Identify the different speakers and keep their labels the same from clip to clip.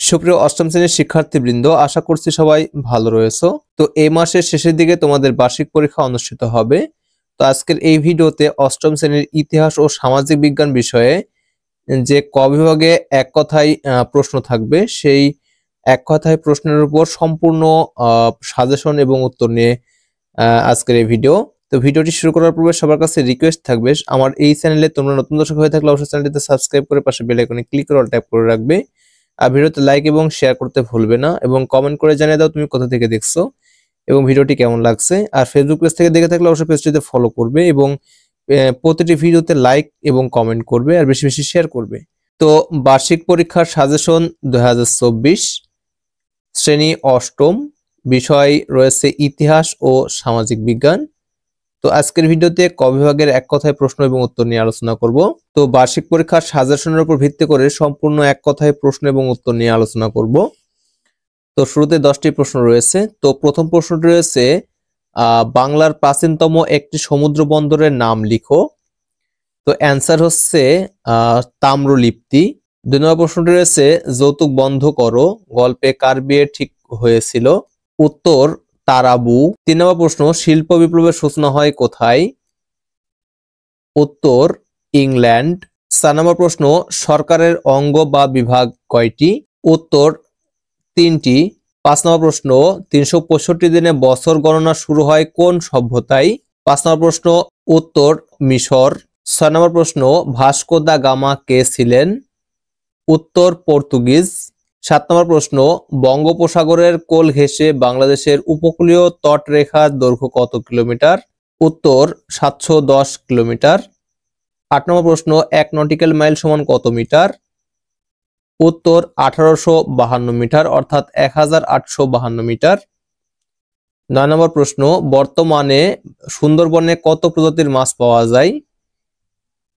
Speaker 1: সুপ্রিয় অষ্টম শ্রেণীর শিক্ষার্থীবৃন্দ, আশা করছি সবাই ভালো রয়েছো। তো এই মাসের শেষের দিকে তোমাদের বার্ষিক পরীক্ষা অনুষ্ঠিত হবে। তো আজকের এই ভিডিওতে অষ্টম শ্রেণীর ইতিহাস ও সামাজিক বিজ্ঞান বিষয়ে যে ক বিভাগে এক কথায় প্রশ্ন থাকবে, সেই এক কথায় প্রশ্নের উপর সম্পূর্ণ সাজেশন এবং উত্তর নিয়ে আজকের এই ভিডিও। তো ভিডিওটি শুরু করার পূর্বে সবার কাছে রিকোয়েস্ট থাকবে, আমার এই চ্যানেলে তোমরা নতুন দর্শক হয়ে থাকলে অবশ্যই চ্যানেলটিতে সাবস্ক্রাইব করে পাশে বেল আইকনে ক্লিক করে অল ট্যাপ করে রাখবে। আর ভিডিওতে লাইক এবং শেয়ার করতে ভুলবে না, এবং কমেন্ট করে জানিয়ে দাও তুমি কোথা থেকে দেখছো এবং ভিডিওটি কেমন লাগছে। আর ফেসবুক পেজ থেকে দেখে থাকলে অবশ্যই পেজটিতে ফলো করবে এবং প্রতিটি ভিডিওতে লাইক এবং কমেন্ট করবে আর বেশি বেশি শেয়ার করবে। তো বার্ষিক পরীক্ষার সাজেশন 2024, শ্রেণী অষ্টম, বিষয় রয়েছে ইতিহাস ও সামাজিক বিজ্ঞান। তো আজকের ভিডিওতে ক বিভাগের এক কথায় প্রশ্ন এবং উত্তর নিয়ে আলোচনা করব। তো বার্ষিক পরীক্ষার সাজেশনের উপর ভিত্তি করে সম্পূর্ণ এক কথায় প্রশ্ন এবং উত্তর নিয়ে আলোচনা করব। তো শুরুতে 10টি প্রশ্ন রয়েছে। তো প্রথম প্রশ্নটি রয়েছে, বাংলার প্রাচীনতম একটি সমুদ্র বন্দরের নাম লিখো। তো অ্যান্সার হচ্ছে তাম্রলিপ্তি। 2 নম্বর প্রশ্নটি রয়েছে, যৌতুক বন্ধ করো গল্পে কার বিয়ে ঠিক হয়েছিল? উত্তর তারাবু। 3 নম্বর প্রশ্ন, শিল্প বিপ্লবের সূচনা হয় কোথায়? উত্তর ইংল্যান্ড। 4 নম্বর প্রশ্ন, সরকারের অঙ্গ বা বিভাগ কয়টি? উত্তর 3টি। 5 নম্বর প্রশ্ন, 365 দিনে বছর গণনা শুরু হয় কোন সভ্যতায়? 5 নম্বর প্রশ্ন, উত্তর মিশর। 6 নম্বর প্রশ্ন, ভাস্কো দা গামা কে ছিলেন? উত্তর পর্তুগিজ। 7 নম্বর প্রশ্ন, বঙ্গোপসাগরের কোল ঘেঁষে বাংলাদেশের উপকূলীয় তটরেখার দৈর্ঘ্য কত কিলোমিটার? উত্তর 710 কিলোমিটার। 8 নম্বর প্রশ্ন, 1 নটিক্যাল মাইল সমান কত মিটার? উত্তর 1852 মিটার, অর্থাৎ 1852 মিটার। 9 নম্বর প্রশ্ন, বর্তমানে সুন্দরবনে কত প্রজাতির মাছ পাওয়া যায়?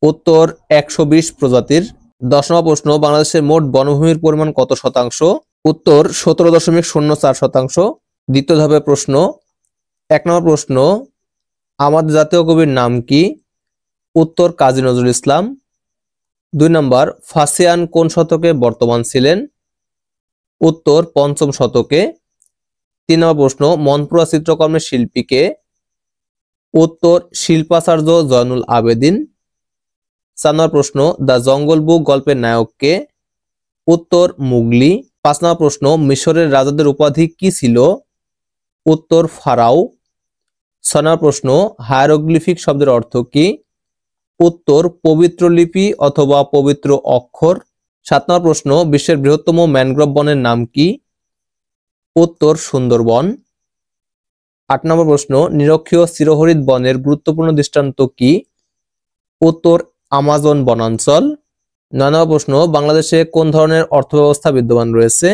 Speaker 1: উত্তর 120 প্রজাতির। 10 নম্বর প্রশ্ন, বাংলাদেশের মোট বনভূমির পরিমাণ কত শতাংশ? উত্তর 17.04%। দ্বিতীয় ধাপের প্রশ্ন, 1 নম্বর প্রশ্ন, আমাদের জাতীয় কবির নাম কি? উত্তর কাজী নজরুল ইসলাম। 2 নম্বর, ফাসিয়ান কোন শতকে বর্তমান ছিলেন? উত্তর 5ম শতকে। 3 নম্বর প্রশ্ন, মনপুরা চিত্রকর্মের শিল্পী কে? উত্তর শিল্পাচার্য জয়নুল আবেদিন। 4 নম্বর প্রশ্ন, দ্য জঙ্গল বুক গল্পের নায়ক কে? উত্তর মুগলি। 5 নম্বর প্রশ্ন, মিশরের রাজাদের উপাধি কি ছিল? উত্তর ফারাও। 6 নম্বর প্রশ্ন, হায়ারোগ্লিফিক শব্দের অর্থ কি? উত্তর পবিত্র লিপি অথবা পবিত্র অক্ষর। 7 নম্বর প্রশ্ন, বিশ্বের বৃহত্তম ম্যানগ্রোভ বনের নাম কি? উত্তর সুন্দরবন। 8 নম্বর প্রশ্ন, নিরক্ষীয় চিরহরিৎ বনের গুরুত্বপূর্ণ দৃষ্টান্ত কি? উত্তর আমাজন বনাঞ্চল। 9 নম্বর প্রশ্ন, বাংলাদেশে কোন ধরনের অর্থব্যবস্থা বিদ্যমান রয়েছে?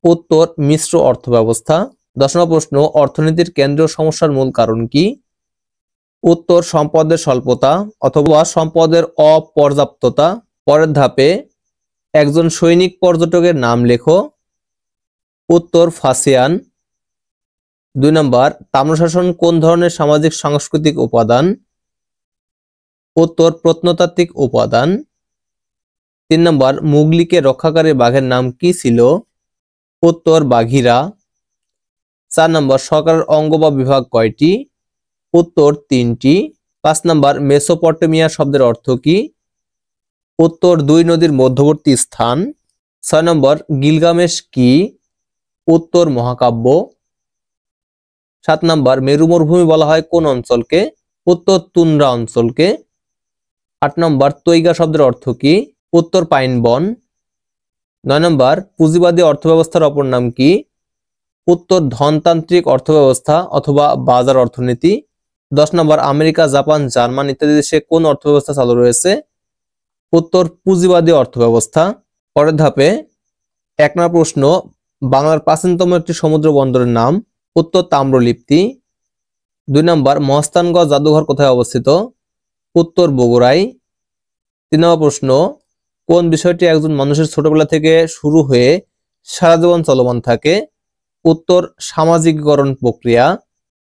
Speaker 1: উত্তর মিশ্র অর্থব্যবস্থা। 10 নম্বর প্রশ্ন, অর্থনীতির কেন্দ্রীয় সমস্যার মূল কারণ কি? উত্তর সম্পদের স্বল্পতা অথবা সম্পদের অপর্যাপ্ততা। পরের ধাপে, একজন সৈনিক পর্যটকের নাম লেখো। উত্তর ফাসিয়ান। 2 নম্বর, তাম্রশাসন কোন ধরনের সামাজিক সাংস্কৃতিক উপাদান? উত্তর প্রত্নতাত্ত্বিক উপাদান। 3 নম্বর, মুগলিকে রক্ষাকারী বাঘের নাম কি ছিল? উত্তর বাঘিরা। 4 নম্বর, সরকারের অঙ্গ বা বিভাগ কয়টি? উত্তর 3টি। 5 নম্বর, মেসোপটেমিয়া শব্দের অর্থ কি? উত্তর 2 নদীর মধ্যবর্তী স্থান। 6 নম্বর, গিলগামেশ কি? উত্তর মহাকাব্য। 7 নম্বর, মেরু মরুভূমি বলা হয় কোন অঞ্চলকে? উত্তর তুন্দ্রা অঞ্চলকে। 8 নম্বর, তৈগা শব্দের অর্থ কি? উত্তর পাইন বন। 9 নম্বর, পুঁজিবাদী অর্থব্যবস্থার অপর নাম কি? উত্তর ধনতান্ত্রিক অর্থব্যবস্থা অথবা বাজার অর্থনীতি। 10 নম্বর, আমেরিকা, জাপান, জার্মান ইত্যাদি দেশে কোন অর্থব্যবস্থা চালু রয়েছে? উত্তর পুঁজিবাদী অর্থব্যবস্থা। পরের ধাপে, 1 নম্বর প্রশ্ন, বাংলার প্রাচীনতম একটি সমুদ্র বন্দরের নাম? উত্তর তাম্রলিপ্তি। 2 নম্বর, মহাস্থানগড় জাদুঘর কোথায় অবস্থিত? উত্তর বগুড়ায়। 3 নম্বর প্রশ্ন, কোন বিষয়টি একজন মানুষের ছোটবেলা থেকে শুরু হয়ে সারা জীবন চলমান থাকে? উত্তর সামাজিকীকরণ প্রক্রিয়া।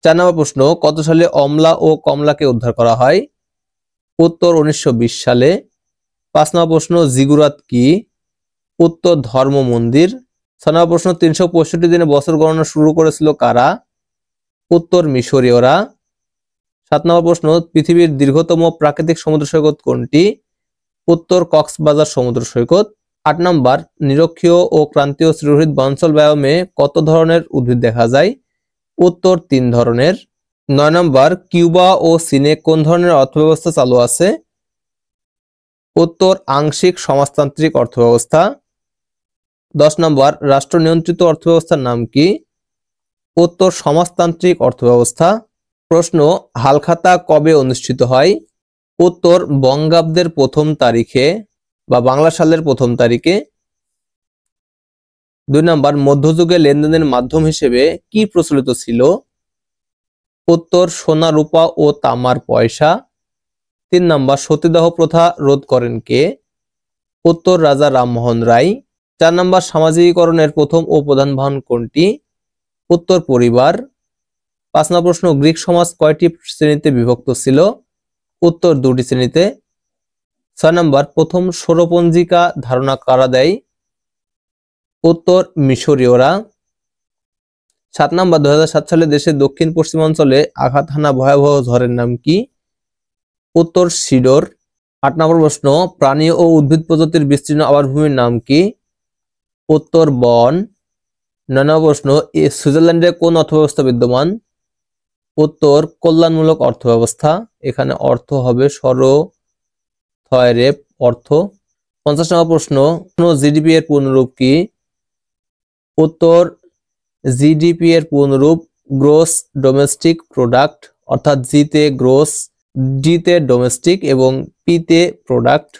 Speaker 1: 4 নম্বর প্রশ্ন, কত সালে অমলা ও কমলাকে উদ্ধার করা হয়? উত্তর 1920 সালে। 5 নম্বর প্রশ্ন, জিগুরাত কি? উত্তর ধর্ম মন্দির। 6 নম্বর প্রশ্ন 365 দিনে বছর গণনা শুরু করেছিল কারা? উত্তর মিশরীয়রা। 7 নম্বর প্রশ্ন পৃথিবীর দীর্ঘতম প্রাকৃতিক সমুদ্র সৈকত কোনটি? উত্তর কক্সবাজার সমুদ্র সৈকত। 8 নম্বর নিরক্ষীয় ও ক্রান্তীয় চিরহরিৎ বনাঞ্চল বায়োমে কত ধরনের উদ্ভিদ দেখা যায়? উত্তর 3 ধরনের। 9 নম্বর কিউবা ও চীনে কোন ধরনের অর্থব্যবস্থা চালু আছে? উত্তর আংশিক সমাজতান্ত্রিক অর্থব্যবস্থা। 10 নম্বর রাষ্ট্র নিয়ন্ত্রিত অর্থব্যবস্থার নাম কি? উত্তর সমাজতান্ত্রিক অর্থব্যবস্থা। প্রশ্ন হালখাতা কবে অনুষ্ঠিত হয়? উত্তর বঙ্গাব্দের 1ম তারিখে বা বাংলা সালের 1ম তারিখে। 2 নম্বর মধ্যযুগে লেনদেনের মাধ্যম হিসেবে কি প্রচলিত ছিল? উত্তর সোনা রূপা ও তামার পয়সা। 3 নম্বর সতীদাহ প্রথা রোধ করেন কে? উত্তর রাজা রামমোহন রায়। 4 নম্বর সামাজিকীকরণের প্রথম ও প্রধান বাহন কোনটি? উত্তর পরিবার। 5 নম্বর প্রশ্ন গ্রিক সমাজ কয়টি শ্রেণীতে বিভক্ত ছিল? উত্তর 2টি শ্রেণীতে। 6 নম্বর প্রথম সৌরপঞ্জিকা ধারণা কারা দেয়? উত্তর মিশরীয়রা। 7 নম্বর 2007 সালে দেশের দক্ষিণ পশ্চিমাঞ্চলে আঘাত হানা ভয়াবহ ঝড়ের নাম কি? উত্তর সিডর। 8 নম্বর প্রশ্ন প্রাণী ও উদ্ভিদ প্রজাতির বিস্তীর্ণ আবাসভূমির নাম কি? উত্তর বন। 9 নম্বর প্রশ্ন সুইজারল্যান্ডে কোন অর্থব্যবস্থা বিদ্যমান? উত্তর কল্যাণমূলক অর্থব্যবস্থা। এখানে অর্থ হবে রেপ অর্থ। 50 নম্বর প্রশ্ন জিডিপি এর পূর্ণরূপ কি? উত্তর জিডিপি এর পূর্ণরূপ গ্রোস ডোমেস্টিক প্রোডাক্ট, অর্থাৎ জি তে গ্রোস, ডি তে ডোমেস্টিক এবং পি তে প্রোডাক্ট।